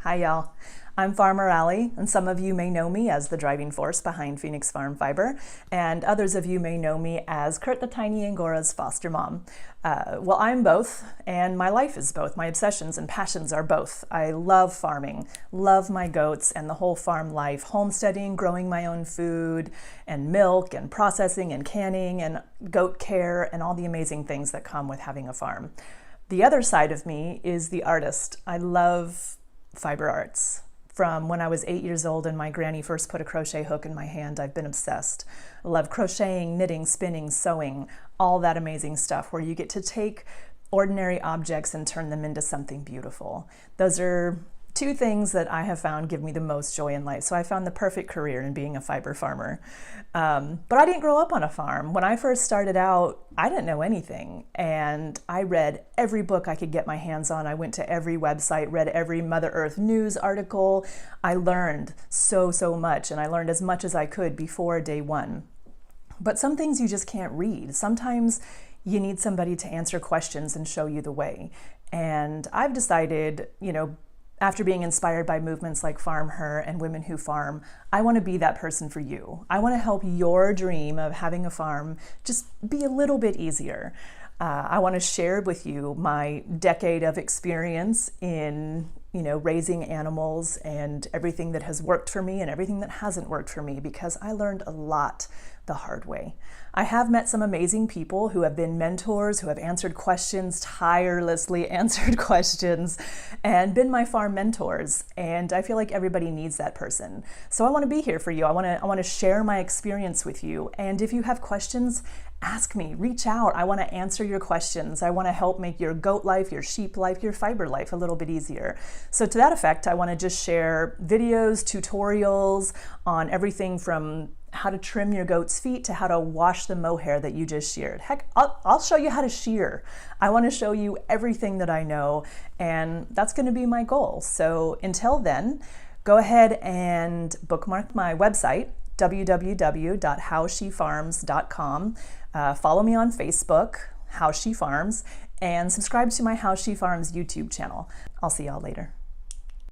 Hi y'all. I'm Farmer Allie, and some of you may know me as the driving force behind Phoenix Farm Fiber, and others of you may know me as Kurt the Tiny Angora's foster mom. Well, I'm both, and my life is both. My obsessions and passions are both. I love farming, love my goats and the whole farm life, homesteading, growing my own food, and milk, and processing, and canning, and goat care, and all the amazing things that come with having a farm. The other side of me is the artist. I love fiber arts. From when I was 8 years old and my granny first put a crochet hook in my hand, I've been obsessed. I love crocheting, knitting, spinning, sewing, all that amazing stuff where you get to take ordinary objects and turn them into something beautiful. Those are two things that I have found give me the most joy in life. So I found the perfect career in being a fiber farmer. But I didn't grow up on a farm. When I first started out, I didn't know anything. And I read every book I could get my hands on. I went to every website, read every Mother Earth News article. I learned so much, and I learned as much as I could before day one. But some things you just can't read. Sometimes you need somebody to answer questions and show you the way. And I've decided, after being inspired by movements like Farm Her and Women Who Farm, I want to be that person for you. I want to help your dream of having a farm just be a little bit easier. I want to share with you my decade of experience in raising animals and everything that has worked for me and everything that hasn't worked for me, because I learned a lot the hard way. I have met some amazing people who have been mentors, who have answered questions, tirelessly answered questions, and been my farm mentors. And I feel like everybody needs that person. So I want to be here for you. I want to share my experience with you. And if you have questions, ask me, reach out. I want to answer your questions. I want to help make your goat life, your sheep life, your fiber life a little bit easier. So to that effect, I want to just share videos, tutorials on everything from how to trim your goat's feet to how to wash the mohair that you just sheared. Heck, I'll show you how to shear. I want to show you everything that I know, and that's going to be my goal. So until then, go ahead and bookmark my website, www.howshefarms.com. Follow me on Facebook, How She Farms, and subscribe to my How She Farms YouTube channel. I'll see y'all later.